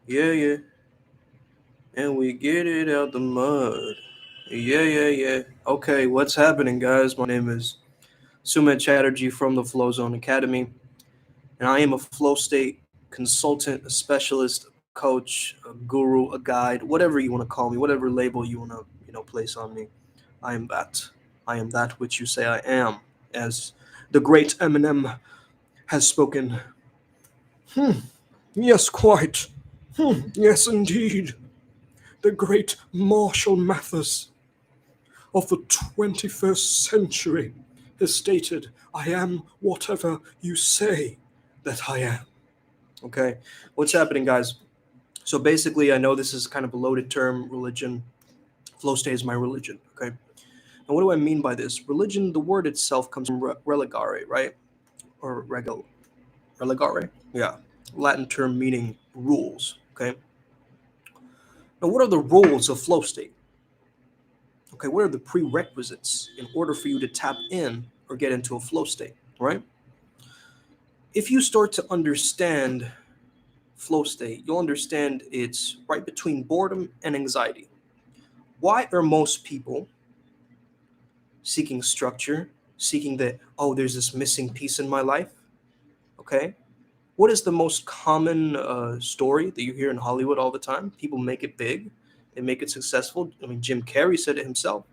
Yeah, yeah. And we get it out the mud. Yeah, yeah, yeah. Okay, what's happening, guys? My name is Sumit Chatterjee from the Flow Zone Academy, and I am a flow state consultant, a specialist, a coach, a guru, a guide, whatever you want to call me, whatever label you want to, place on me. I am that. I am that which you say I am, as the great Eminem has spoken. Yes, quite. Yes, indeed. The great Marshall Mathers of the 21st century has stated, I am whatever you say that I am. Okay, what's happening, guys? So basically, I know this is kind of a loaded term, religion. Flow state is my religion, okay? And what do I mean by this? Religion, the word itself comes from religare, right? Or religare? Yeah. Latin term meaning rules, okay? Now, what are the rules of flow state? Okay, what are the prerequisites in order for you to tap in or get into a flow state, right? If you start to understand flow state, you'll understand it's right between boredom and anxiety. Why are most people seeking structure, seeking that, oh, there's this missing piece in my life? Okay. What is the most common story that you hear in Hollywood all the time? People make it big, they make it successful. I mean, Jim Carrey said it himself,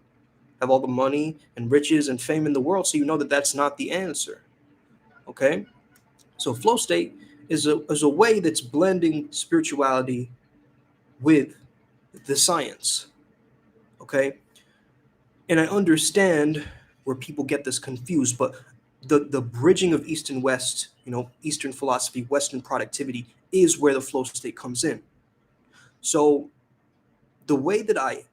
have all the money and riches and fame in the world. So you know that that's not the answer. Okay. So flow state is a way that's blending spirituality with the science. Okay. And I understand where people get this confused, but the bridging of East and West, Eastern philosophy, Western productivity is where the flow state comes in. So the way that I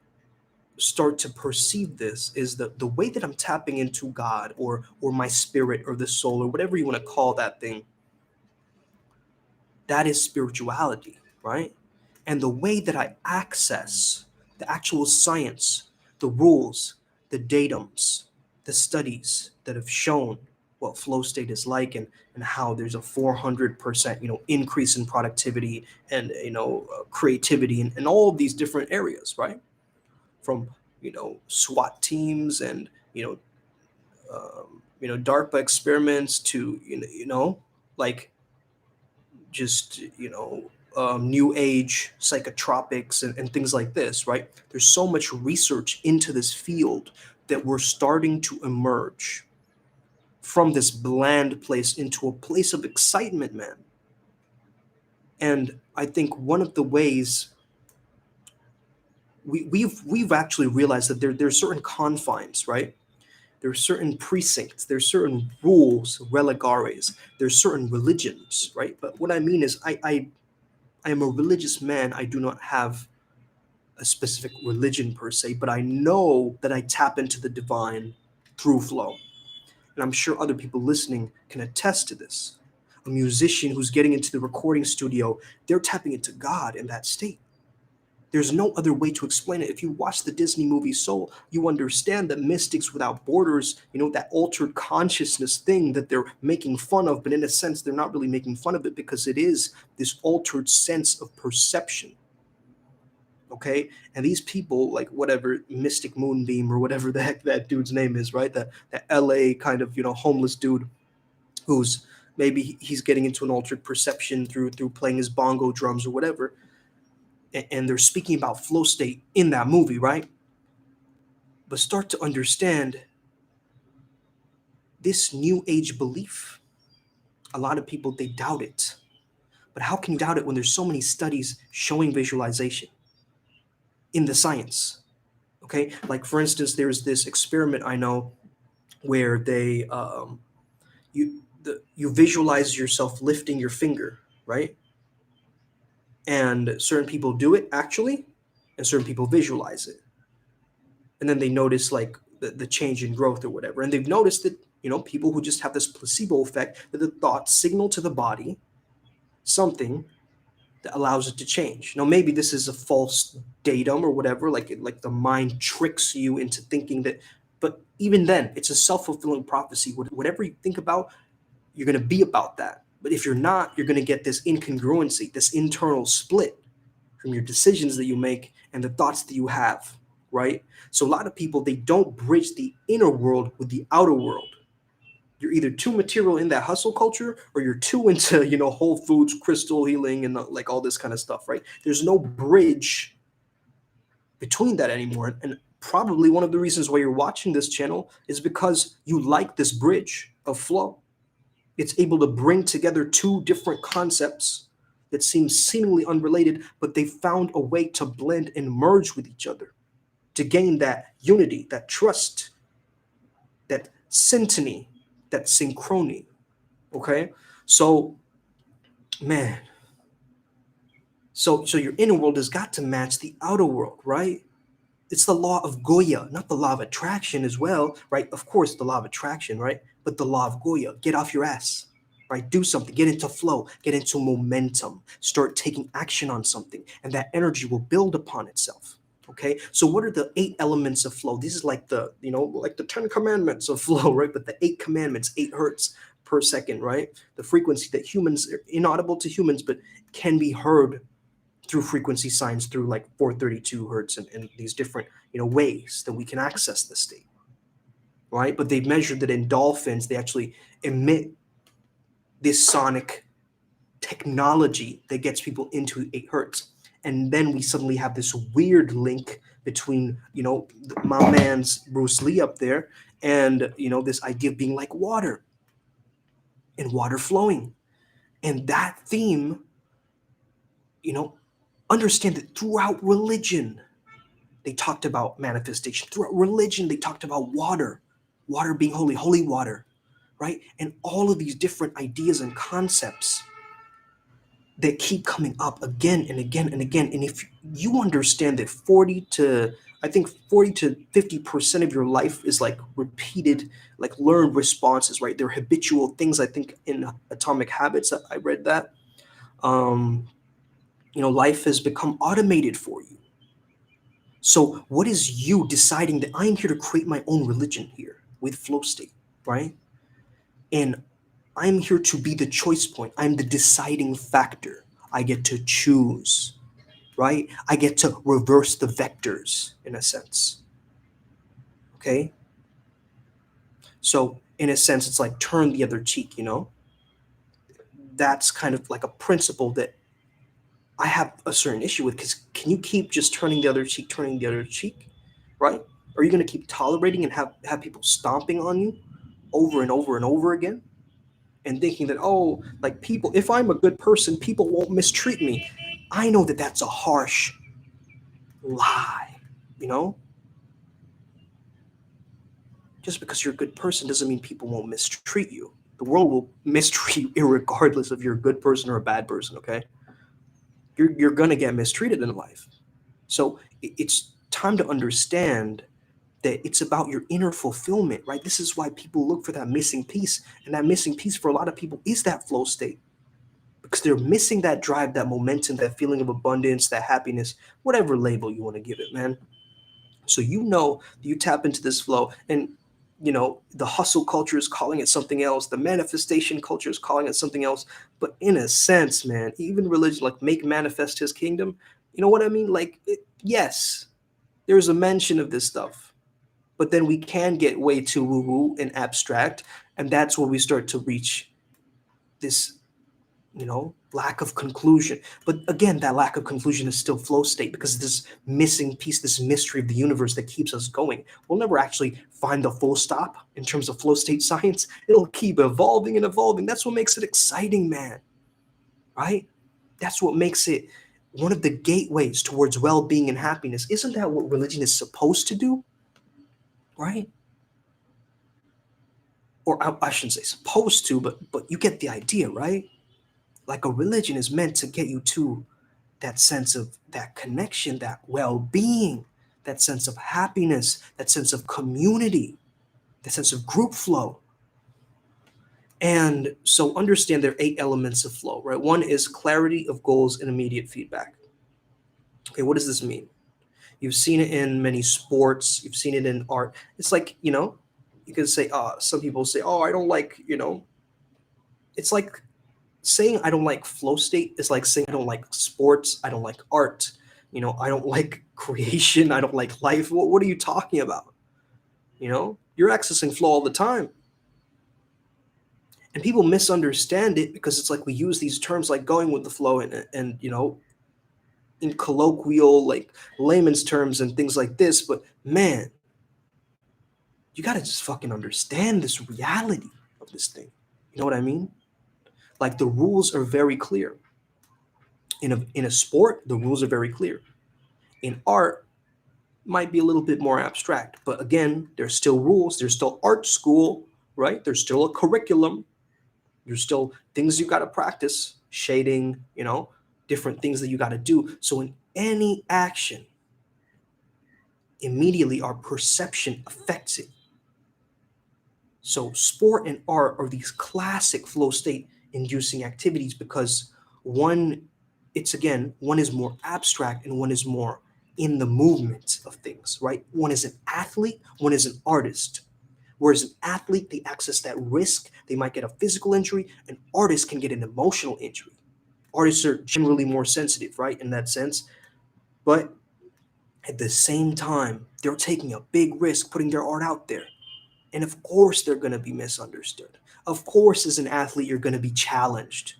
start to perceive this is the way that I'm tapping into God or my spirit or the soul or whatever you want to call that thing, that is spirituality, right? And the way that I access the actual science, the rules, the datums, the studies that have shown what flow state is like and how there's a 400% increase in productivity and creativity and all of these different areas, right? From SWAT teams and DARPA experiments to like just new age psychotropics and things like this, right? There's so much research into this field that we're starting to emerge from this bland place into a place of excitement, man. And I think one of the ways we've actually realized that there's certain confines, right? There's certain precincts, there's certain rules, religares, there's certain religions, right? But what I mean is I am a religious man. I do not have a specific religion per se, but I know that I tap into the divine through flow. And I'm sure other people listening can attest to this. A musician who's getting into the recording studio, they're tapping into God in that state. There's no other way to explain it. If you watch the Disney movie Soul, you understand that mystics without borders, that altered consciousness thing that they're making fun of, but in a sense, they're not really making fun of it because it is this altered sense of perception. Okay. And these people, like whatever Mystic Moonbeam or whatever the heck that dude's name is, right? That LA kind of, homeless dude who's maybe he's getting into an altered perception through playing his bongo drums or whatever, and they're speaking about flow state in that movie, right? But start to understand this new age belief. A lot of people, they doubt it. But how can you doubt it when there's so many studies showing visualization in the science? Okay, like for instance, there's this experiment I know where you visualize yourself lifting your finger, right? And certain people do it actually, and certain people visualize it, and then they notice like the change in growth or whatever, and they've noticed that people who just have this placebo effect, that the thoughts signal to the body something that allows it to change. Now maybe this is a false datum or whatever, like the mind tricks you into thinking that, but even then it's a self-fulfilling prophecy. Whatever you think about, you're going to be about that. But if you're not, you're going to get this incongruency, this internal split, from your decisions that you make and the thoughts that you have, right? So a lot of people, they don't bridge the inner world with the outer world. You're either too material in that hustle culture, or you're too into, Whole Foods, crystal healing, and like all this kind of stuff, right? There's no bridge between that anymore. And probably one of the reasons why you're watching this channel is because you like this bridge of flow. It's able to bring together two different concepts that seem seemingly unrelated, but they found a way to blend and merge with each other to gain that unity, that trust, that syntony, that synchrony. Okay? So, man, so your inner world has got to match the outer world, right? It's the law of Goya, not the law of attraction as well, right? Of course, the law of attraction, right? But the law of Goya, get off your ass, right? Do something, get into flow, get into momentum, start taking action on something, and that energy will build upon itself. Okay, so what are the 8 elements of flow? This is like like the 10 commandments of flow, right? But the 8 commandments, 8 hertz per second, right? The frequency that humans are inaudible to humans, but can be heard through frequency signs, through like 432 hertz, and these different ways that we can access the state, right? But they've measured that in dolphins, they actually emit this sonic technology that gets people into 8 hertz. And then we suddenly have this weird link between my man's Bruce Lee up there, and this idea of being like water, and water flowing. And that theme, you know understand that throughout religion they talked about manifestation. Throughout religion, they talked about water, water being holy, holy water, right? And all of these different ideas and concepts that keep coming up again and again and again. And if you understand that 40 to 50% of your life is like repeated, like learned responses, right? They're habitual things. I think in Atomic Habits, I read that. Life has become automated for you. So what is you deciding that I'm here to create my own religion here with flow state, right? And I'm here to be the choice point. I'm the deciding factor. I get to choose, right? I get to reverse the vectors in a sense. Okay? So in a sense, it's like turn the other cheek. That's kind of like a principle that I have a certain issue with, because can you keep just turning the other cheek, right? Are you going to keep tolerating and have people stomping on you over and over and over again, and thinking that, oh, like, people, if I'm a good person, people won't mistreat me? I know that that's a harsh lie, you know? Just because you're a good person doesn't mean people won't mistreat you. The world will mistreat you regardless if you're a good person or a bad person, okay? You're going to get mistreated in life. So it's time to understand that it's about your inner fulfillment, right? This is why people look for that missing piece. And that missing piece for a lot of people is that flow state, because they're missing that drive, that momentum, that feeling of abundance, that happiness, whatever label you want to give it, man. So you tap into this flow, and the hustle culture is calling it something else, the manifestation culture is calling it something else. But in a sense, man, even religion, like make manifest his kingdom, you know what I mean? Like, yes, there's a mention of this stuff, but then we can get way too woo-woo and abstract, and that's where we start to reach this lack of conclusion. But again, that lack of conclusion is still flow state, because this missing piece, this mystery of the universe that keeps us going. We'll never actually find the full stop in terms of flow state science. It'll keep evolving and evolving. That's what makes it exciting, man, right? That's what makes it one of the gateways towards well-being and happiness. Isn't that what religion is supposed to do, right? Or I shouldn't say supposed to, but you get the idea, right? Like, a religion is meant to get you to that sense of that connection, that well-being, that sense of happiness, that sense of community, that sense of group flow. And so understand there are 8 elements of flow, right? One is clarity of goals and immediate feedback. Okay, what does this mean? You've seen it in many sports, you've seen it in art. It's like, you can say, some people say, oh, I don't like, it's like saying I don't like flow state is like saying I don't like sports, I don't like art, I don't like creation, I don't like life. What are you talking about? You're accessing flow all the time. And people misunderstand it because it's like we use these terms like going with the flow and in colloquial, like layman's terms and things like this. But man, you got to just fucking understand this reality of this thing. You know what I mean? Like the rules are very clear. In a sport, the rules are very clear. In art, might be a little bit more abstract, but again, there's still rules. There's still art school, right? There's still a curriculum. There's still things you got to practice, shading, different things that you got to do. So in any action, immediately our perception affects it. So sport and art are these classic flow state inducing activities because one is more abstract and one is more in the movement of things, right? One is an athlete, one is an artist. Whereas an athlete, they access that risk. They might get a physical injury. An artist can get an emotional injury. Artists are generally more sensitive, right, in that sense. But at the same time, they're taking a big risk putting their art out there. And of course, they're going to be misunderstood. Of course, as an athlete, you're going to be challenged.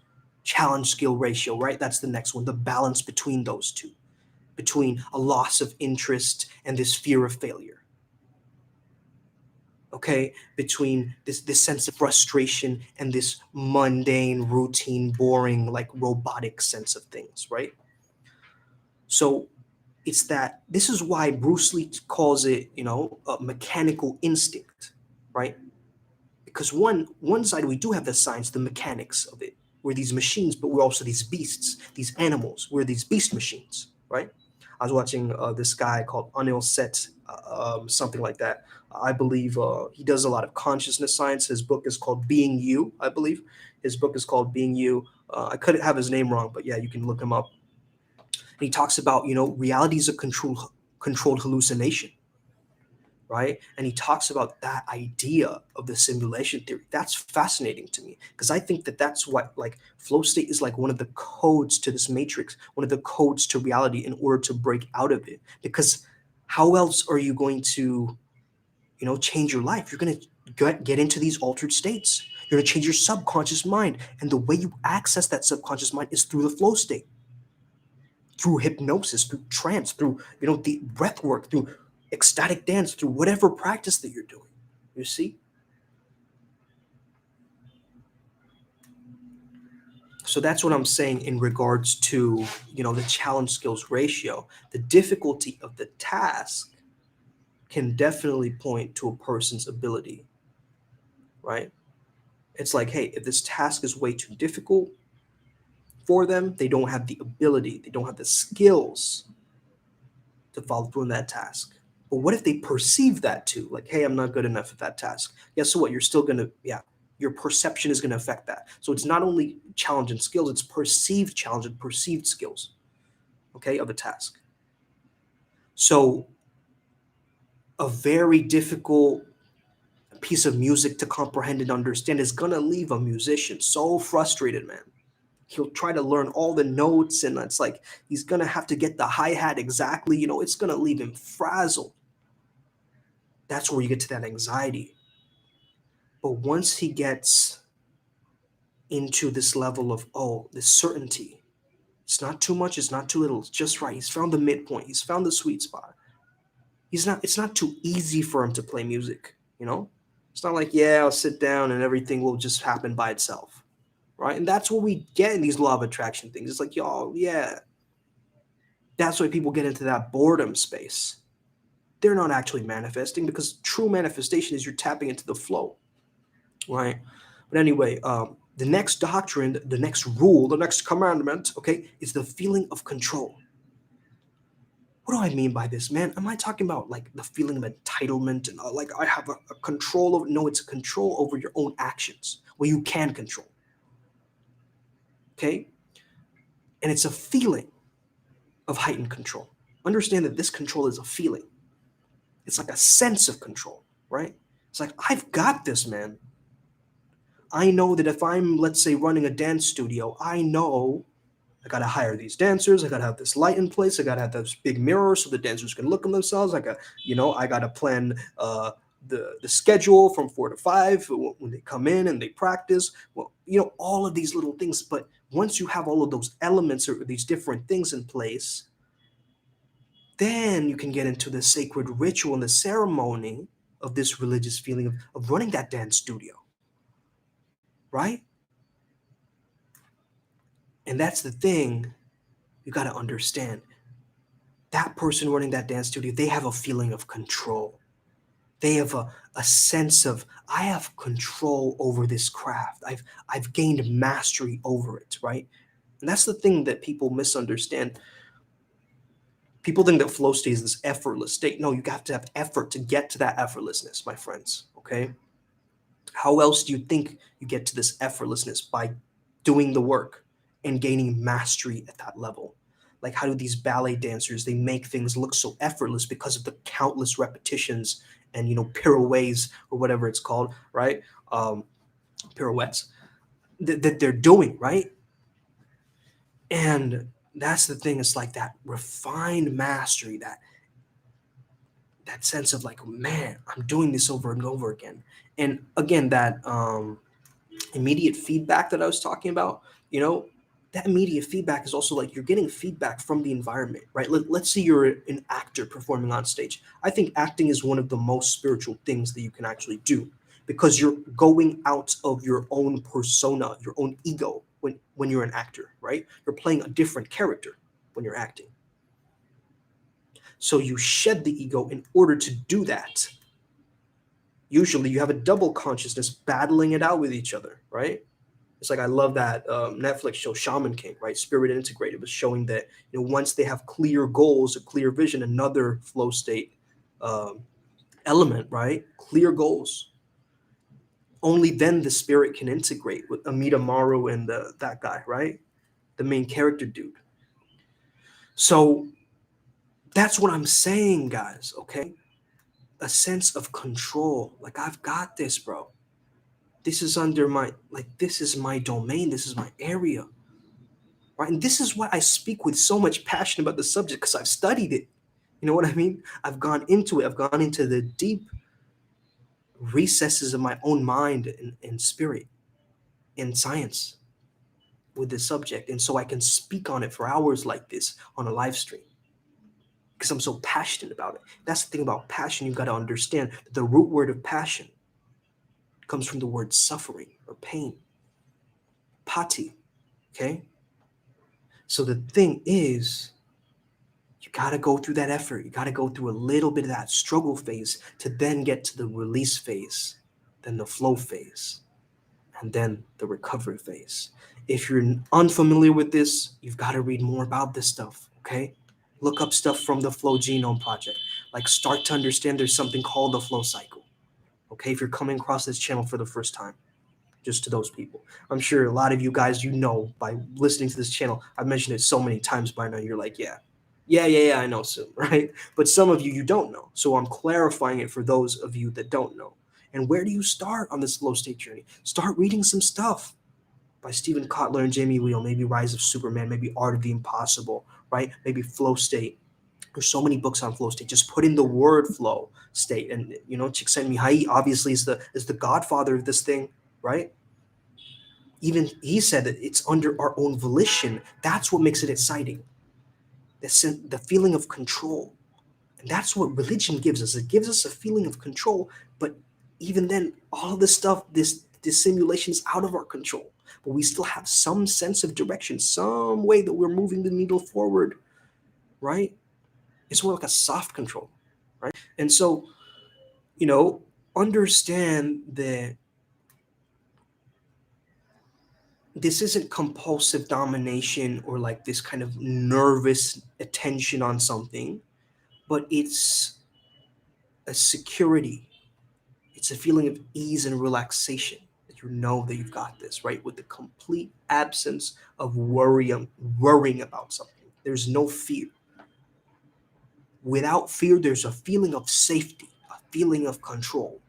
Challenge skill ratio, right? That's the next one. The balance between those two, between a loss of interest and this fear of failure. Okay, between this sense of frustration and this mundane, routine, boring, like robotic sense of things, right? So it's that this is why Bruce Lee calls it, a mechanical instinct, right? Because one side we do have the science, the mechanics of it. We're these machines, but we're also these beasts, these animals. We're these beast machines, right? I was watching this guy called Anil Set, something like that. I believe he does a lot of consciousness science. His book is called Being You, I believe. His book is called Being You. I could have his name wrong, but yeah, you can look him up. And he talks about, reality is a controlled hallucination, right? And he talks about that idea of the simulation theory. That's fascinating to me because I think that that's what like flow state is like one of the codes to this matrix, one of the codes to reality in order to break out of it. Because how else are you going to, change your life? You're going to get into these altered states. You're going to change your subconscious mind. And the way you access that subconscious mind is through the flow state, through hypnosis, through trance, through, the breath work, through ecstatic dance, through whatever practice that you're doing. You see? So that's what I'm saying in regards to, the challenge skills ratio. The difficulty of the task can definitely point to a person's ability, right? It's like, hey, if this task is way too difficult for them, they don't have the ability, they don't have the skills to follow through on that task. But what if they perceive that too? Like, hey, I'm not good enough at that task. Guess what? You're still going to, your perception is going to affect that. So it's not only challenge and skills, it's perceived challenge and perceived skills, okay, of a task. So a very difficult piece of music to comprehend and understand is going to leave a musician so frustrated, man. He'll try to learn all the notes and it's like he's going to have to get the hi-hat exactly. It's going to leave him frazzled. That's where you get to that anxiety. But once he gets into this level of, this certainty, it's not too much, it's not too little, it's just right. He's found the midpoint, he's found the sweet spot. It's not too easy for him to play music, It's not like, I'll sit down and everything will just happen by itself, right? And that's what we get in these law of attraction things. It's like, that's why people get into that boredom space. They're not actually manifesting because true manifestation is you're tapping into the flow, right? But anyway, the next doctrine, the next rule, the next commandment, okay, is the feeling of control. What do I mean by this, man? Am I talking about like the feeling of entitlement and like I have a control over? No, it's a control over your own actions where you can control. Okay? And it's a feeling of heightened control. Understand that this control is a feeling. It's like a sense of control, right? It's like, I've got this, man. I know that if I'm, let's say, running a dance studio, I know I gotta hire these dancers. I gotta have this light in place. I gotta have this big mirror so the dancers can look at themselves. I gotta plan the schedule from 4 to 5 when they come in and they practice. Well, all of these little things. But once you have all of those elements or these different things in place, then you can get into the sacred ritual and the ceremony of this religious feeling of running that dance studio, right? And that's the thing you got to understand. That person running that dance studio, they have a feeling of control. They have a sense of, I have control over this craft. I've gained mastery over it, right? And that's the thing that people misunderstand. People think that flow state is this effortless state. No, you have to have effort to get to that effortlessness, my friends. Okay. How else do you think you get to this effortlessness? By doing the work and gaining mastery at that level. Like, how do these ballet dancers, they make things look so effortless because of the countless repetitions and pirouettes or whatever it's called, right? Pirouettes that they're doing, right? And that's the thing. It's like that refined mastery, that sense of like, man, I'm doing this over and over again. And again, that immediate feedback that I was talking about, that immediate feedback is also like you're getting feedback from the environment, right? Let's say you're an actor performing on stage. I think acting is one of the most spiritual things that you can actually do, because you're going out of your own persona, your own ego when you're an actor, right? You're playing a different character when you're acting. So you shed the ego in order to do that. Usually you have a double consciousness battling it out with each other, right? It's like, I love that Netflix show Shaman King, right? Spirit Integrated was showing that once they have clear goals, a clear vision, another flow state um, element, right? Clear goals. Only then the spirit can integrate with Amita Maru and that guy, right? The main character dude. So that's what I'm saying, guys, okay? A sense of control. Like, I've got this, bro. This is under this is my domain. This is my area. Right? And this is why I speak with so much passion about the subject, because I've studied it. You know what I mean? I've gone into it. I've gone into the deep recesses of my own mind and spirit in science with this subject. And so I can speak on it for hours like this on a live stream because I'm so passionate about it. That's the thing about passion. You've got to understand that the root word of passion comes from the word suffering or pain. Pati. Okay? So the thing is, you got to go through that effort. You got to go through a little bit of that struggle phase to then get to the release phase, then the flow phase, and then the recovery phase. If you're unfamiliar with this, you've got to read more about this stuff, okay? Look up stuff from the Flow Genome Project. Like, start to understand there's something called the flow cycle, okay? If you're coming across this channel for the first time, just to those people. I'm sure a lot of you guys, by listening to this channel, I've mentioned it so many times by now, you're like, yeah, I know soon, right? But some of you don't know. So I'm clarifying it for those of you that don't know. And where do you start on this flow state journey? Start reading some stuff by Stephen Kotler and Jamie Wheel, maybe Rise of Superman, maybe Art of the Impossible, right? Maybe Flow State. There's so many books on flow state. Just put in the word flow state. And Csikszentmihalyi obviously is the godfather of this thing, right? Even he said that it's under our own volition. That's what makes it exciting. The feeling of control. And that's what religion gives us. It gives us a feeling of control. But even then, all of this stuff, this simulation is out of our control. But we still have some sense of direction, some way that we're moving the needle forward, right? It's more like a soft control, right? And so, understand that this isn't compulsive domination or like this kind of nervous attention on something, but it's a security. It's a feeling of ease and relaxation that you know that you've got this, right? With the complete absence of worrying about something. There's no fear. Without fear, there's a feeling of safety, a feeling of control.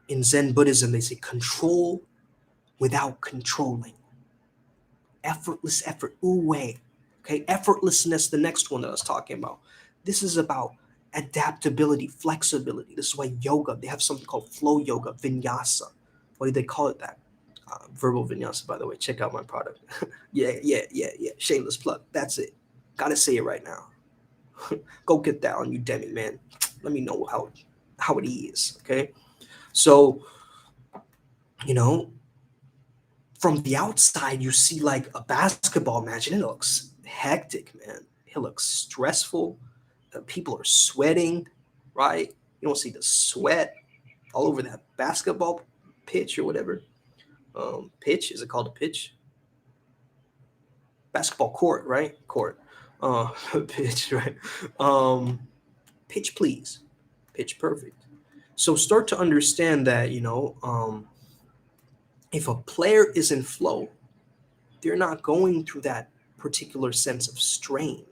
In Zen Buddhism, they say control without controlling. Effortless effort, wu-wei. Okay, effortlessness, the next one that I was talking about. This is about adaptability, flexibility. This is why yoga, they have something called flow yoga, vinyasa. Why do they call it that? Verbal vinyasa, by the way. Check out my product. Yeah. Shameless plug. That's it. Gotta say it right now. Go get that on Udemy, man. Let me know how it is. Okay. So, you know, from the outside, you see like a basketball match, and it looks hectic, man. It looks stressful. People are sweating, right? You don't see the sweat all over that basketball pitch or whatever. Pitch, is it called a pitch? Basketball court, right? Court. Pitch, right? Pitch, please. Pitch perfect. So start to understand that, if a player is in flow, they're not going through that particular sense of strain.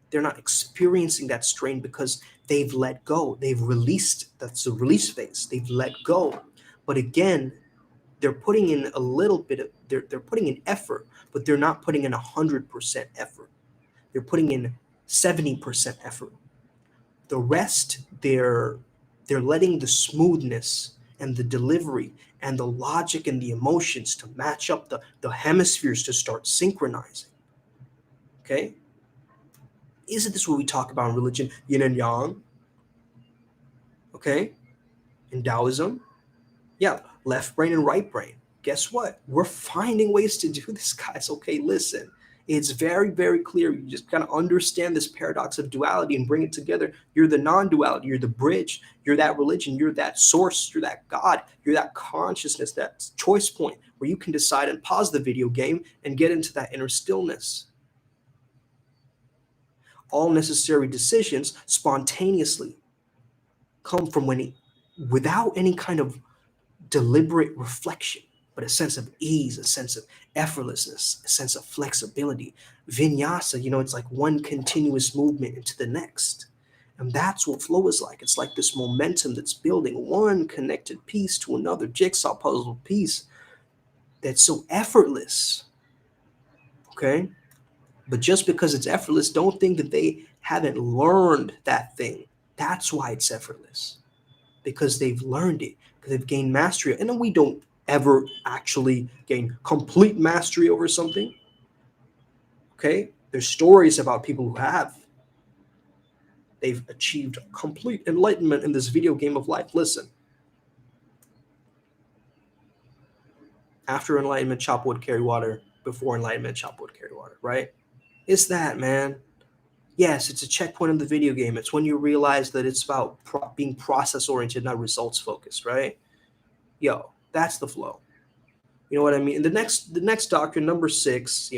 They're not experiencing that strain because they've let go. They've released. That's the release phase. They've let go. But again, they're putting in a little bit of, they're putting in effort, but they're not putting in 100% effort. They're putting in 70% effort. The rest, they're letting the smoothness and the delivery and the logic and the emotions to match up, the hemispheres to start synchronizing. Okay? Isn't this what we talk about in religion? Yin and yang. Okay? In Taoism. Yeah, left brain and right brain. Guess what? We're finding ways to do this, guys. Okay, listen. It's very, very clear. You just kind of understand this paradox of duality and bring it together. You're the non-duality. You're the bridge. You're that religion. You're that source. You're that God. You're that consciousness, that choice point where you can decide and pause the video game and get into that inner stillness. All necessary decisions spontaneously come from without any kind of deliberate reflection, but a sense of ease, a sense of effortlessness, a sense of flexibility. Vinyasa, it's like one continuous movement into the next. And that's what flow is like. It's like this momentum that's building one connected piece to another jigsaw puzzle piece that's so effortless. Okay? But just because it's effortless, don't think that they haven't learned that thing. That's why it's effortless. Because they've learned it, because they've gained mastery. And then we don't ever actually gain complete mastery over something. Okay? There's stories about people who have. They've achieved complete enlightenment in this video game of life. Listen. After enlightenment, chop wood, carry water. Before enlightenment, chop wood, carry water, right? It's that, man. Yes, it's a checkpoint in the video game. It's when you realize that it's about being process-oriented, not results-focused, right? Yo, that's the flow. You know what I mean? And the next doctrine, number 6,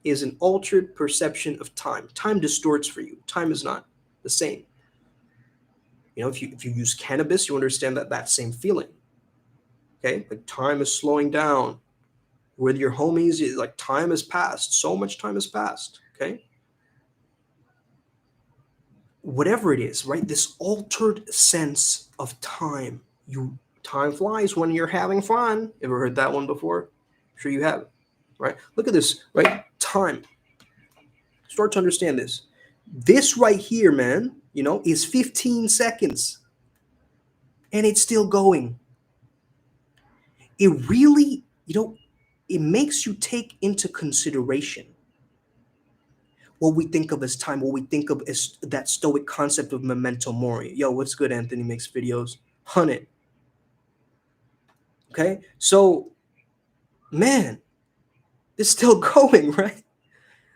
is an altered perception of time. Time distorts for you. Time is not the same. If you use cannabis, you understand that same feeling. Okay, like time is slowing down. With your homies, like time has passed. So much time has passed. Okay. Whatever it is, right? This altered sense of time. Time flies when you're having fun. Ever heard that one before? I'm sure you have, right? Look at this, right? Time. Start to understand this. This right here, man, is 15 seconds. And it's still going. It really, it makes you take into consideration what we think of as time, what we think of as that stoic concept of memento mori. Yo, what's good? Anthony makes videos. 100. Okay, so, man, it's still going, right?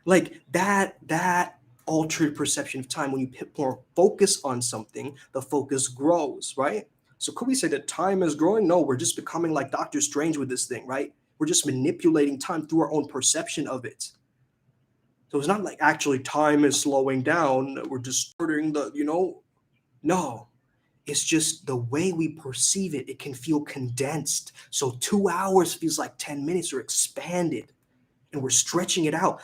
Like that altered perception of time, when you put more focus on something, the focus grows, right? So could we say that time is growing? No, we're just becoming like Doctor Strange with this thing, right? We're just manipulating time through our own perception of it. So it's not like actually time is slowing down. We're distorting no. It's just the way we perceive it. It can feel condensed. So 2 hours feels like 10 minutes or expanded, and we're stretching it out.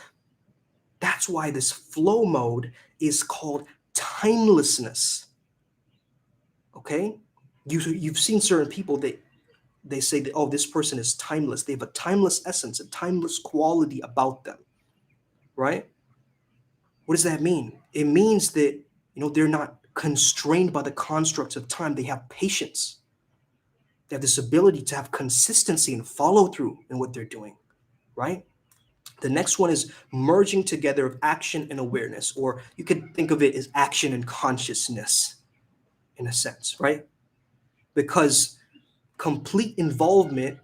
That's why this flow mode is called timelessness. Okay? You've seen certain people that they say that, oh, this person is timeless. They have a timeless essence, a timeless quality about them, right? What does that mean? It means that, they're not constrained by the constructs of time. They have patience. They have this ability to have consistency and follow through in what they're doing, right? The next one is merging together of action and awareness, or you could think of it as action and consciousness in a sense, right? Because complete involvement,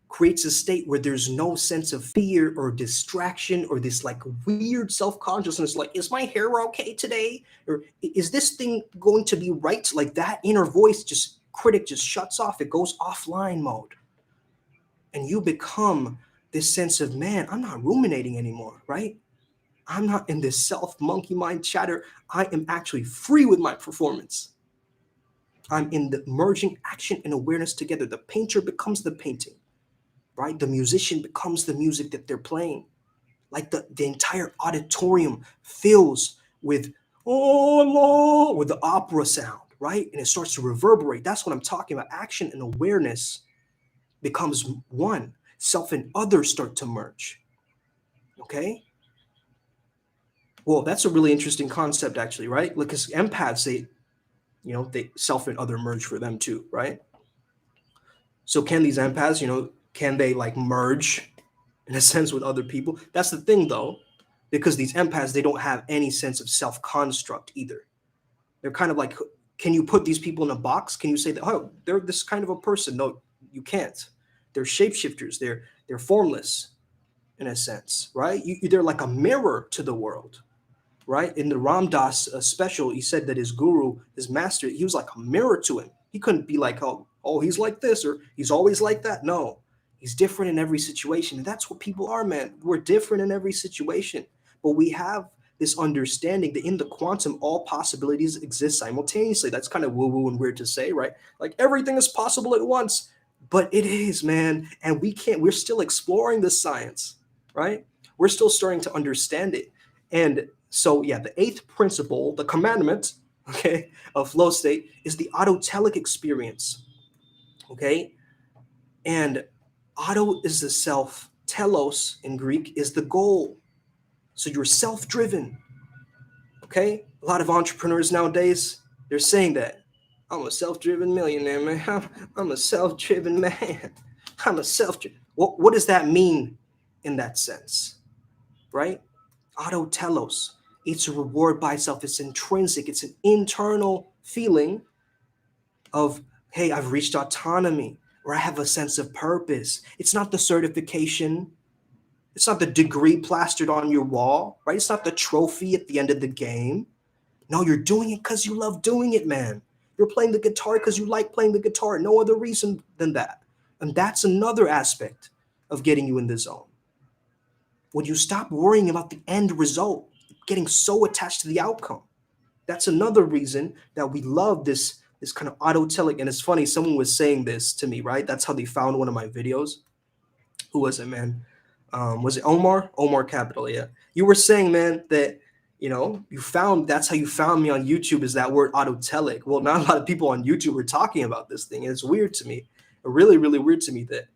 creates a state where there's no sense of fear or distraction or this like weird self-consciousness, like, is my hair okay today? Or is this thing going to be right? Like that inner voice critic just shuts off. It goes offline mode. And you become this sense of, man, I'm not ruminating anymore, right? I'm not in this self monkey mind chatter. I am actually free with my performance. I'm in the merging action and awareness together. The painter becomes the painting, right? The musician becomes the music that they're playing. Like the entire auditorium fills with, oh, Allah, with the opera sound, right? And it starts to reverberate. That's what I'm talking about. Action and awareness becomes one. Self and others start to merge. Okay? Well, that's a really interesting concept, actually, right? Because empaths, they self and other merge for them too, right? So can these empaths, can they like merge in a sense with other people? That's the thing, though, because these empaths, they don't have any sense of self-construct either. They're kind of like, can you put these people in a box? Can you say that, oh, they're this kind of a person? No, you can't. They're shapeshifters. They're formless in a sense, right? They're like a mirror to the world, right? In the Ram Dass special, he said that his guru, his master, he was like a mirror to him. He couldn't be like, oh, he's like this or he's always like that. No, he's different in every situation. And that's what people are, man. We're different in every situation. But we have this understanding that in the quantum, all possibilities exist simultaneously. That's kind of woo-woo and weird to say, right? Like everything is possible at once. But it is, man. And we're still exploring this science, right? We're still starting to understand it. And so, yeah, the eighth principle, the commandment, okay, of flow state is the autotelic experience, okay? And auto is the self, telos in Greek is the goal. So you're self-driven, okay? A lot of entrepreneurs nowadays, they're saying that. I'm a self-driven millionaire, man. I'm a self-driven man. I'm a self-driven. What does that mean in that sense, right? Autotelos. It's a reward by itself. It's intrinsic. It's an internal feeling of, hey, I've reached autonomy, or I have a sense of purpose. It's not the certification. It's not the degree plastered on your wall, right? It's not the trophy at the end of the game. No, you're doing it because you love doing it, man. You're playing the guitar because you like playing the guitar. No other reason than that. And that's another aspect of getting you in the zone. When you stop worrying about the end result, getting so attached to the outcome. That's another reason that we love this kind of autotelic. And it's funny, someone was saying this to me, right? That's how they found one of my videos. Who was it, man? Was it Omar? Omar Capital, yeah. You were saying, man, that that's how you found me on YouTube, is that word autotelic. Well, not a lot of people on YouTube are talking about this thing. And it's weird to me. Really, really weird to me that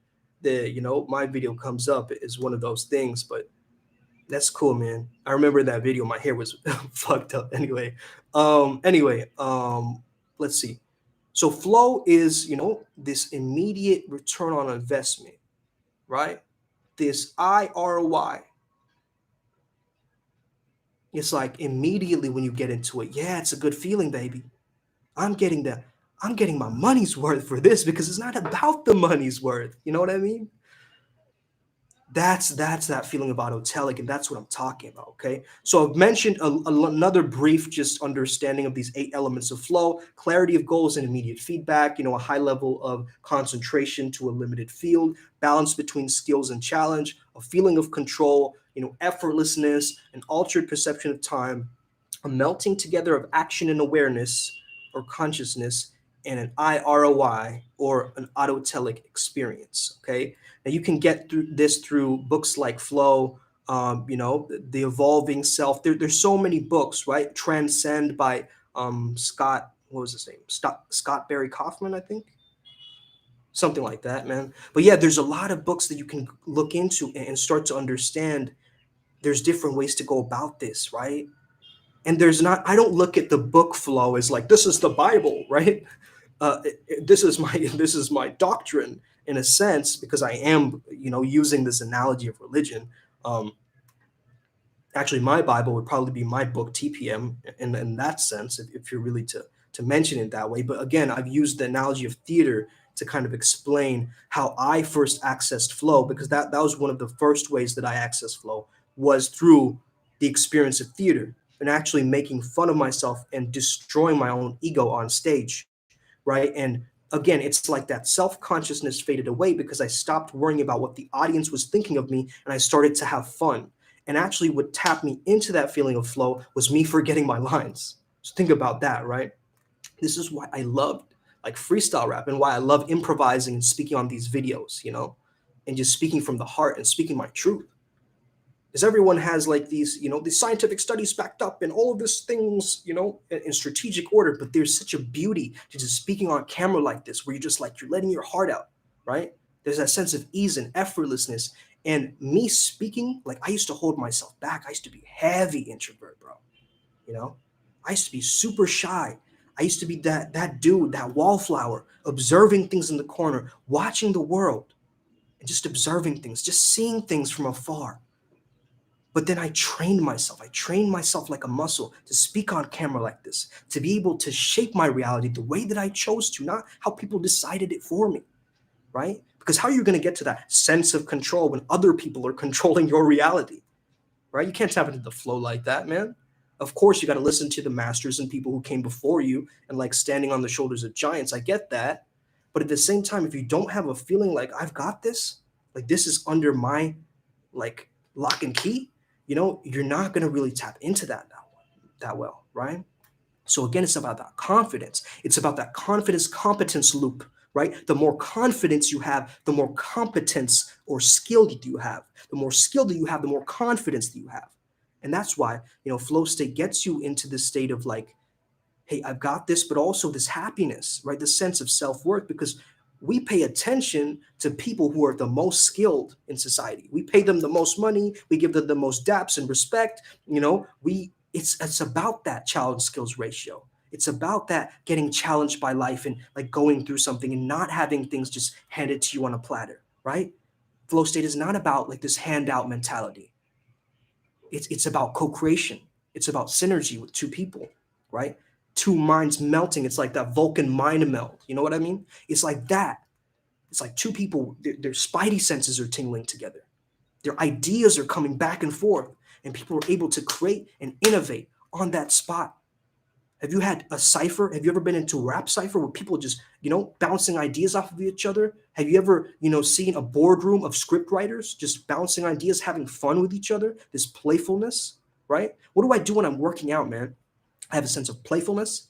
my video comes up is one of those things, but that's cool, man. I remember that video. My hair was fucked up. Let's see. So flow is, this immediate return on investment, right? This IROI. It's like immediately when you get into it, yeah, it's a good feeling, baby. I'm getting my money's worth for this, because it's not about the money's worth. You know what I mean? That's that feeling of autotelic, and that's what I'm talking about. Okay, so I've mentioned another brief just understanding of these 8 elements of flow: clarity of goals and immediate feedback, a high level of concentration to a limited field, balance between skills and challenge, a feeling of control, effortlessness, an altered perception of time, a melting together of action and awareness or consciousness, and an IROI, or an autotelic experience. Okay, now you can get through this through books like Flow, The Evolving Self. There's so many books, right? Transcend by Scott. what was his name? Scott Barry Kaufman, I think. Something like that, man. But yeah, there's a lot of books that you can look into and start to understand there's different ways to go about this, right? And there's not, I don't look at the book flow as like, this is the Bible, right? This is my this is my doctrine in a sense, because I am, using this analogy of religion. Um, Actually, my Bible would probably be my book TPM in that sense, if you're really to mention it that way. But again, I've used the analogy of theater to kind of explain how I first accessed flow, because that was one of the first ways that I accessed flow, was through the experience of theater and actually making fun of myself and destroying my own ego on stage, right? And again, it's like that self-consciousness faded away because I stopped worrying about what the audience was thinking of me, and I started to have fun. And actually, what tapped me into that feeling of flow was me forgetting my lines. So think about that, right? This is why I loved like freestyle rap and why I love improvising and speaking on these videos, and just speaking from the heart and speaking my truth. Because everyone has like these scientific studies backed up and all of these things, in strategic order. But there's such a beauty to just speaking on camera like this, where you're just like, you're letting your heart out, right? There's that sense of ease and effortlessness. And me speaking, like I used to hold myself back. I used to be heavy introvert, bro. You know, I used to be super shy. I used to be that dude, that wallflower, observing things in the corner, watching the world, and just observing things, just seeing things from afar. But then I trained myself. I trained myself like a muscle to speak on camera like this, to be able to shape my reality the way that I chose to, not how people decided it for me, right? Because how are you going to get to that sense of control when other people are controlling your reality, right? You can't tap into the flow like that, man. Of course, you got to listen to the masters and people who came before you and like standing on the shoulders of giants. I get that. But at the same time, if you don't have a feeling like I've got this, like this is under my like lock and key, you're not going to really tap into that well, right? So again, it's about that confidence. It's about that confidence competence loop, right? The more confidence you have, the more competence or skill that you have. The more skill that you have, the more confidence that you have. And that's why, flow state gets you into this state of like, hey, I've got this, but also this happiness, right? The sense of self-worth, because we pay attention to people who are the most skilled in society. We pay them the most money, we give them the most daps and respect. It's about that challenge skills ratio. It's about that getting challenged by life and like going through something and not having things just handed to you on a platter, right? Flow state is not about like this handout mentality. It's about co-creation. It's about synergy with two people, right? Two minds melting. It's like that Vulcan mind meld. You know what I mean? It's like that. It's like two people, their spidey senses are tingling together. Their ideas are coming back and forth, and people are able to create and innovate on that spot. Have you had a cipher? Have you ever been into a rap cipher where people just, bouncing ideas off of each other? Have you ever, seen a boardroom of script writers just bouncing ideas, having fun with each other? This playfulness, right? What do I do when I'm working out, man? I have a sense of playfulness.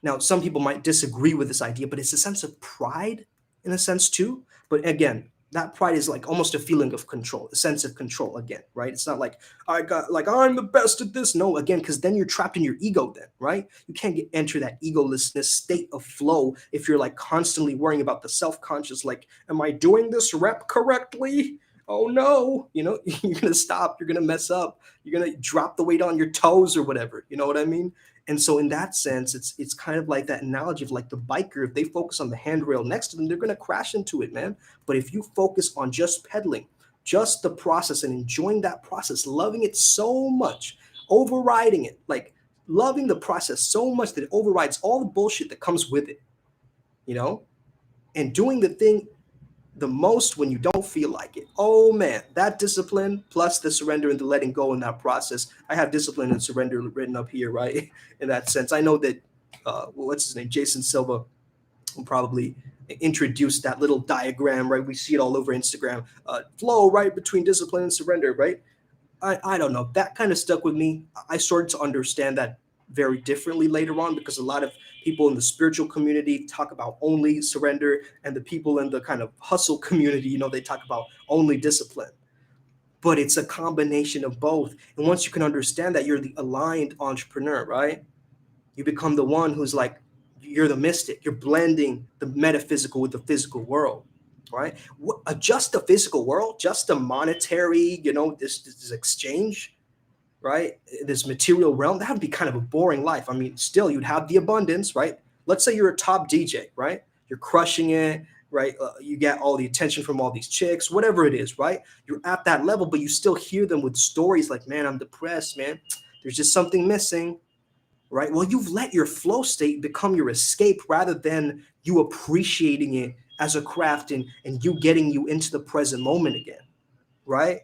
Now, some people might disagree with this idea, but it's a sense of pride in a sense too. But again, that pride is like almost a feeling of control, a sense of control again, right? It's not like I'm the best at this. No, again, because then you're trapped in your ego then, right? You can't enter that egolessness state of flow if you're like constantly worrying about the self-conscious, like, am I doing this rep correctly? Oh no, you're gonna stop, you're gonna mess up, you're gonna drop the weight on your toes or whatever. You know what I mean? And so in that sense, it's kind of like that analogy of like the biker. If they focus on the handrail next to them, they're gonna crash into it, man. But if you focus on just pedaling, just the process and enjoying that process, loving it so much, overriding it, like loving the process so much that it overrides all the bullshit that comes with it, you know, and doing the thing the most when you don't feel like it. Oh man, that discipline plus the surrender and the letting go in that process. I have discipline and surrender written up here, right? In that sense, I know that what's his name, Jason Silva, will probably introduce that little diagram, right? We see it all over Instagram. Flow right between discipline and surrender, right? I don't know. That kind of stuck with me. I started to understand that very differently later on, because a lot of people in the spiritual community talk about only surrender, and the people in the kind of hustle community, they talk about only discipline. But it's a combination of both. And once you can understand that, you're the aligned entrepreneur, right? You become the one who's like You're the mystic. You're blending the metaphysical with the physical world, right? Just the physical world, just the monetary, this exchange, right? This material realm, that would be kind of a boring life. I mean, still, you'd have the abundance, right? Let's say you're a top DJ, right? You're crushing it, right? You get all the attention from all these chicks, whatever it is, right? You're at that level, but you still hear them with stories like, man, I'm depressed, man. There's just something missing, right? Well, you've let your flow state become your escape rather than you appreciating it as a craft and you getting you into the present moment again, right?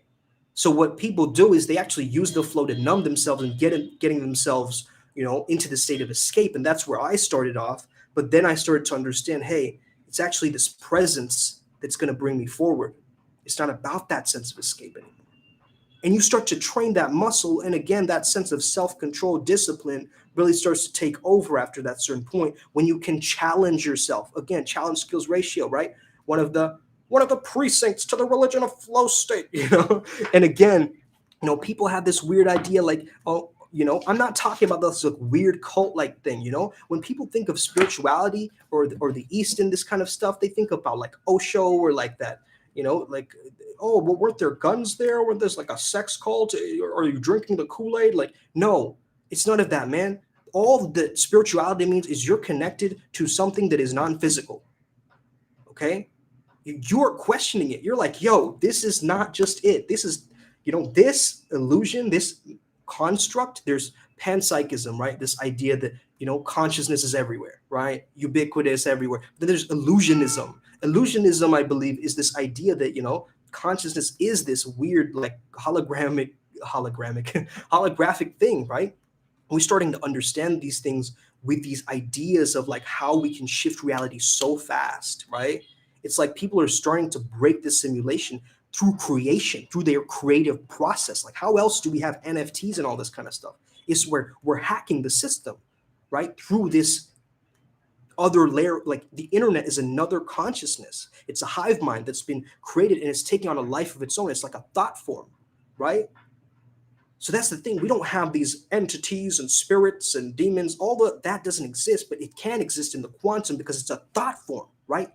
So what people do is they actually use the flow to numb themselves and getting themselves, into the state of escape. And that's where I started off. But then I started to understand, hey, it's actually this presence that's going to bring me forward. It's not about that sense of escape anymore. And you start to train that muscle. And again, that sense of self-control, discipline really starts to take over after that certain point when you can challenge yourself. Again, challenge skills ratio, right? One of the precincts to the religion of flow state, And again, people have this weird idea like, oh, I'm not talking about this like weird cult-like thing, When people think of spirituality or the East and this kind of stuff, they think about like Osho or like that, like, oh, well, weren't there guns there? Weren't there's like a sex cult? Are you drinking the Kool-Aid? Like, no, it's none of that, man. All that spirituality means is you're connected to something that is non-physical, okay? You're questioning it. You're like, yo, this is not just it. This is, this illusion, this construct. There's panpsychism, right? This idea that, consciousness is everywhere, right? Ubiquitous everywhere. Then there's illusionism. Illusionism, I believe, is this idea that, consciousness is this weird, like holographic thing, right? We're starting to understand these things with these ideas of like how we can shift reality so fast, right? It's like people are starting to break this simulation through creation, through their creative process. Like, how else do we have NFTs and all this kind of stuff? It's where we're hacking the system, right? Through this other layer. Like, the internet is another consciousness. It's a hive mind that's been created and it's taking on a life of its own. It's like a thought form, right? So that's the thing. We don't have these entities and spirits and demons. That doesn't exist, but it can exist in the quantum because it's a thought form, right?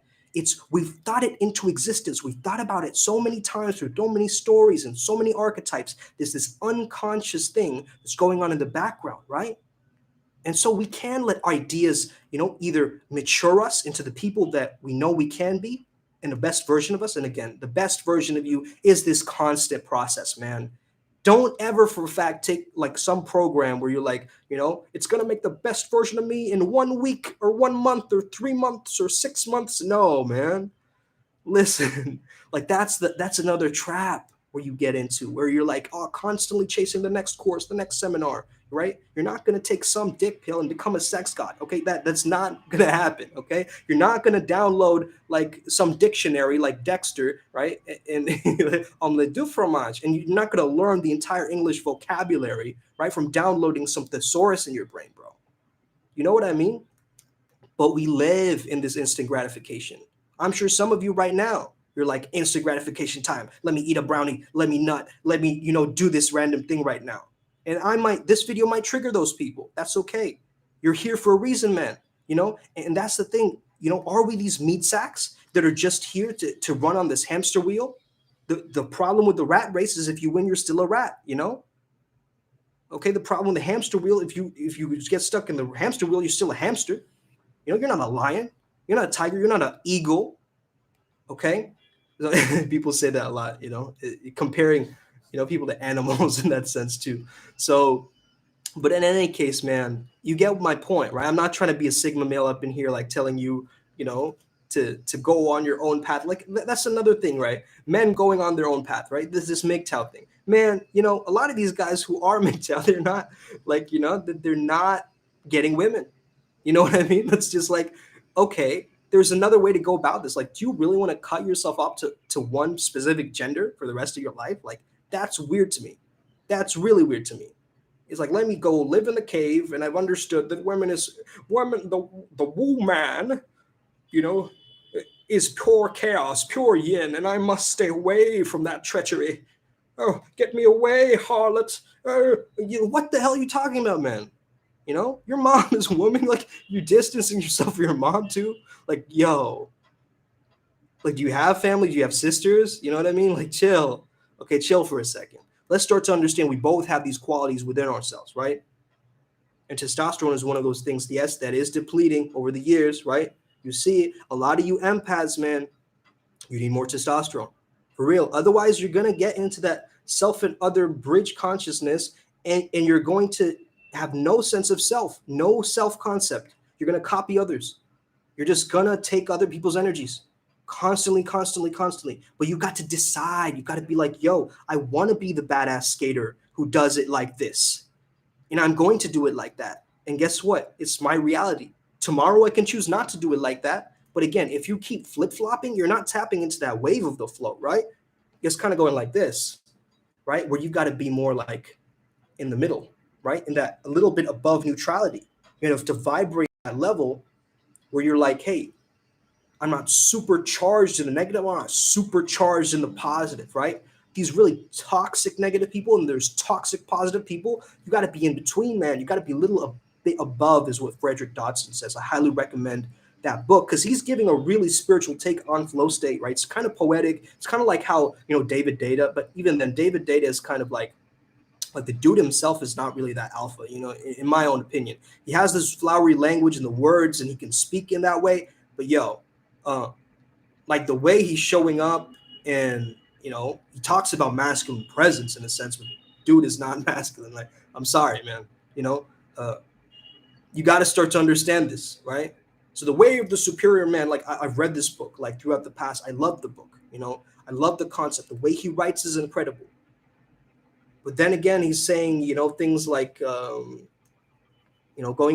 We've thought it into existence. We've thought about it so many times through so many stories and so many archetypes. There's this unconscious thing that's going on in the background, right? And so we can let ideas, either mature us into the people that we know we can be and the best version of us. And again, the best version of you is this constant process, man. Don't ever for a fact take like some program where you're like, it's going to make the best version of me in 1 week or 1 month or 3 months or 6 months. No, man. Listen, like that's another trap where you get into where you're like, oh, constantly chasing the next course, the next seminar, right? You're not going to take some dick pill and become a sex god. Okay. That's not going to happen. Okay. You're not going to download like some dictionary like Dexter, right? And on le du fromage. And you're not going to learn the entire English vocabulary, right? From downloading some thesaurus in your brain, bro. You know what I mean? But we live in this instant gratification. I'm sure some of you right now, you're like, instant gratification time. Let me eat a brownie. Let me nut. Let me, do this random thing right now. And this video might trigger those people. That's okay. You're here for a reason, man. And that's the thing. Are we these meat sacks that are just here to run on this hamster wheel? The problem with the rat race is if you win, you're still a rat, Okay, the problem with the hamster wheel, if you get stuck in the hamster wheel, you're still a hamster. You're not a lion. You're not a tiger. You're not an eagle. Okay? People say that a lot, comparing, people to animals in that sense too. So, but in any case, man, you get my point, right? I'm not trying to be a Sigma male up in here, like telling you, to go on your own path. Like that's another thing, right? Men going on their own path, right? This MGTOW thing. Man, a lot of these guys who are MGTOW, they're not like, they're not getting women. You know what I mean? That's just like, okay, there's another way to go about this. Like, do you really want to cut yourself up to one specific gender for the rest of your life? Like, that's weird to me. That's really weird to me. It's like, let me go live in the cave, and I've understood that the woman, is pure chaos, pure yin, and I must stay away from that treachery. Oh, get me away, harlot. What the hell are you talking about, man? You know, your mom is a woman. Like, you're distancing yourself from your mom too. Like, yo, like, do you have family? Do you have sisters? You know what I mean? Like, chill. Okay, chill for a second. Let's start to understand we both have these qualities within ourselves, right? And testosterone is one of those things, yes, that is depleting over the years, right? You see, a lot of you empaths, man, you need more testosterone. For real. Otherwise, you're going to get into that self and other bridge consciousness, and you're going to have no sense of self, no self concept. You're going to copy others. You're just going to take other people's energies constantly, constantly, constantly. But you got to decide. You got to be like, yo, I want to be the badass skater who does it like this. And I'm going to do it like that. And guess what? It's my reality. Tomorrow I can choose not to do it like that. But again, if you keep flip flopping, you're not tapping into that wave of the flow, right? It's kind of going like this, right? Where you got to be more like in the middle, right? In that a little bit above neutrality. You have to vibrate at that level where you're like, hey, I'm not supercharged in the negative, I'm not supercharged in the positive, right? These really toxic negative people, and there's toxic positive people. You got to be in between, man. You got to be a little a bit above, is what Frederick Dodson says. I highly recommend that book because he's giving a really spiritual take on flow state, right? It's kind of poetic. It's kind of like how, David Data, but even then, David Data is kind of like the dude himself is not really that alpha, in my own opinion. He has this flowery language and the words, and he can speak in that way. But yo, uh, like the way he's showing up, and he talks about masculine presence in a sense, but dude is not masculine. Like, I'm sorry, man. You know, uh, you got to start to understand this, right? So the way of the superior man, like I've read this book like throughout the past. I love the book. I love the concept. The way he writes is incredible. But then again, he's saying things like going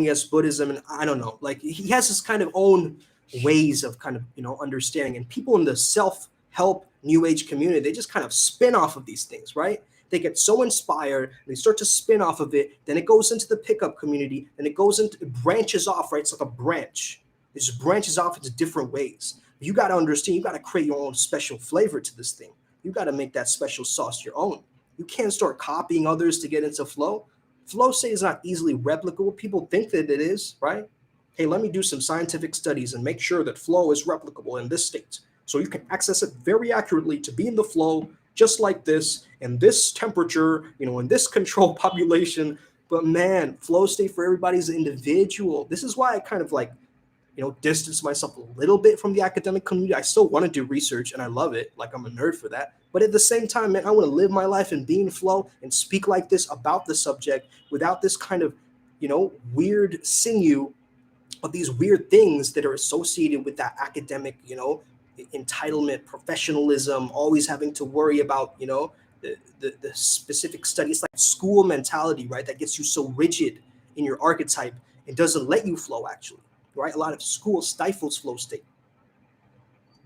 against Buddhism, and I don't know, like he has his kind of own ways of kind of understanding, and people in the self-help new age community, they just kind of spin off of these things, right? They get so inspired, they start to spin off of it, then it goes into the pickup community, and it branches off, right? It's like a branch. It just branches off into different ways. You got to understand, you got to create your own special flavor to this thing. You got to make that special sauce your own. You can't start copying others to get into flow. Flow state is not easily replicable. People think that it is, right? Hey, let me do some scientific studies and make sure that flow is replicable in this state. So you can access it very accurately to be in the flow, just like this, in this temperature, in this controlled population. But man, flow state for everybody is individual. This is why I kind of distance myself a little bit from the academic community. I still want to do research and I love it. Like, I'm a nerd for that. But at the same time, man, I want to live my life and be in flow and speak like this about the subject without this kind of, weird sinew of these weird things that are associated with that academic, entitlement, professionalism, always having to worry about, the specific studies, like school mentality, right? That gets you so rigid in your archetype and doesn't let you flow, actually, right? A lot of school stifles flow state.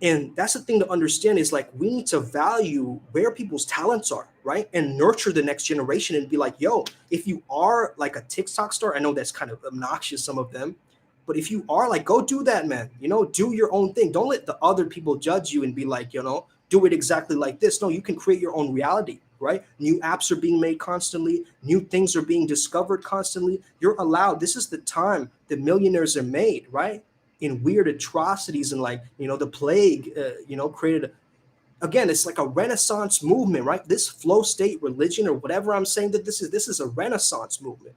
And that's the thing to understand, is like we need to value where people's talents are, right? And nurture the next generation and be like, yo, if you are like a TikTok star, I know that's kind of obnoxious, some of them, but if you are, like, go do that, man. Do your own thing. Don't let the other people judge you and be like, do it exactly like this. No, you can create your own reality, right? New apps are being made constantly. New things are being discovered constantly. You're allowed. This is the time that millionaires are made, right? In weird atrocities, and like the plague created again, it's like a renaissance movement, right? This flow state religion, or whatever I'm saying that this is a renaissance movement,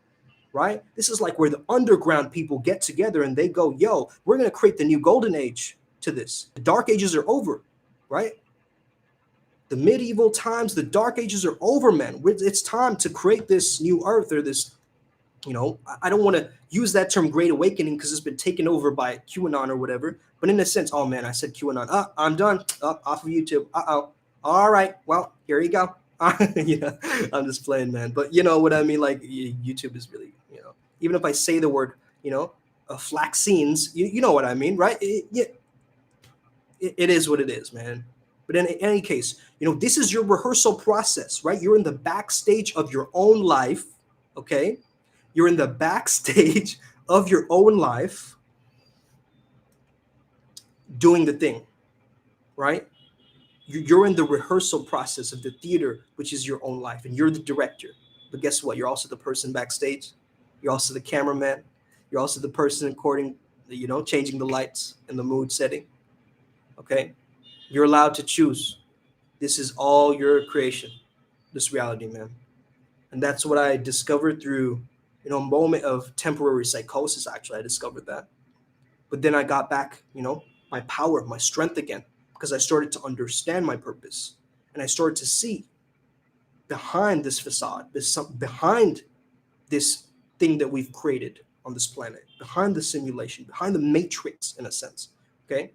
right? This is like where the underground people get together and they go, yo, we're going to create the new golden age to this. The dark ages are over, right? The medieval times, the dark ages are over, man. It's time to create this new earth, or this, I don't want to use that term great awakening because it's been taken over by QAnon or whatever. But in a sense, oh man, I said QAnon. I'm done. Off of YouTube. All right. Well, here you go. I'm just playing, man. But you know what I mean? Like, YouTube is really, even if I say the word, flaxenes, you know what I mean, right? It is what it is, man. But in any case, this is your rehearsal process, right? You're in the backstage of your own life, okay? You're in the backstage of your own life doing the thing, right? You're in the rehearsal process of the theater, which is your own life, and you're the director. But guess what? You're also the person backstage. You're also the cameraman. You're also the person recording, changing the lights and the mood setting. Okay? You're allowed to choose. This is all your creation, this reality, man. And that's what I discovered through, a moment of temporary psychosis. Actually, I discovered that. But then I got back, my power, my strength again, because I started to understand my purpose. And I started to see behind this facade, behind this thing that we've created on this planet, behind the simulation, behind the matrix, in a sense. Okay.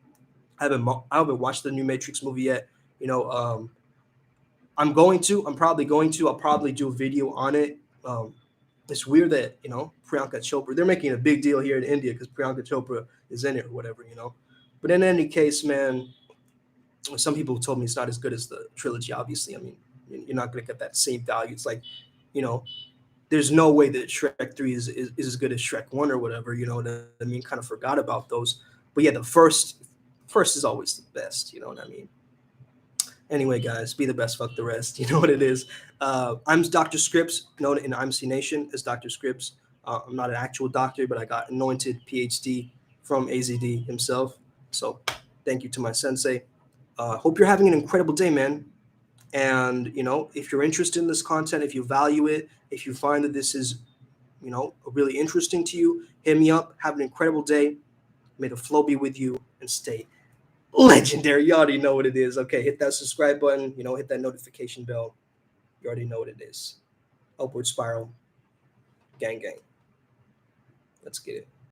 I haven't watched the new Matrix movie yet. I'm probably going to. I'll probably do a video on it. It's weird that Priyanka Chopra. They're making a big deal here in India because Priyanka Chopra is in it or whatever. But in any case, man, some people told me it's not as good as the trilogy. Obviously, I mean, you're not gonna get that same value. It's like, you know, there's no way that Shrek 3 is as good as Shrek 1 or whatever. You know what I mean? Kind of forgot about those. But yeah, the first is always the best. You know what I mean? Anyway, guys, be the best, fuck the rest. You know what it is. I'm Dr. Scripps, known in IMC Nation as Dr. Scripps. I'm not an actual doctor, but I got anointed PhD from AZD himself. So thank you to my sensei. Hope you're having an incredible day, man. And, if you're interested in this content, if you value it, if you find that this is, really interesting to you, hit me up. Have an incredible day. May the flow be with you and stay legendary. You already know what it is. Okay, hit that subscribe button, hit that notification bell. You already know what it is. Upward spiral. Gang, gang. Let's get it.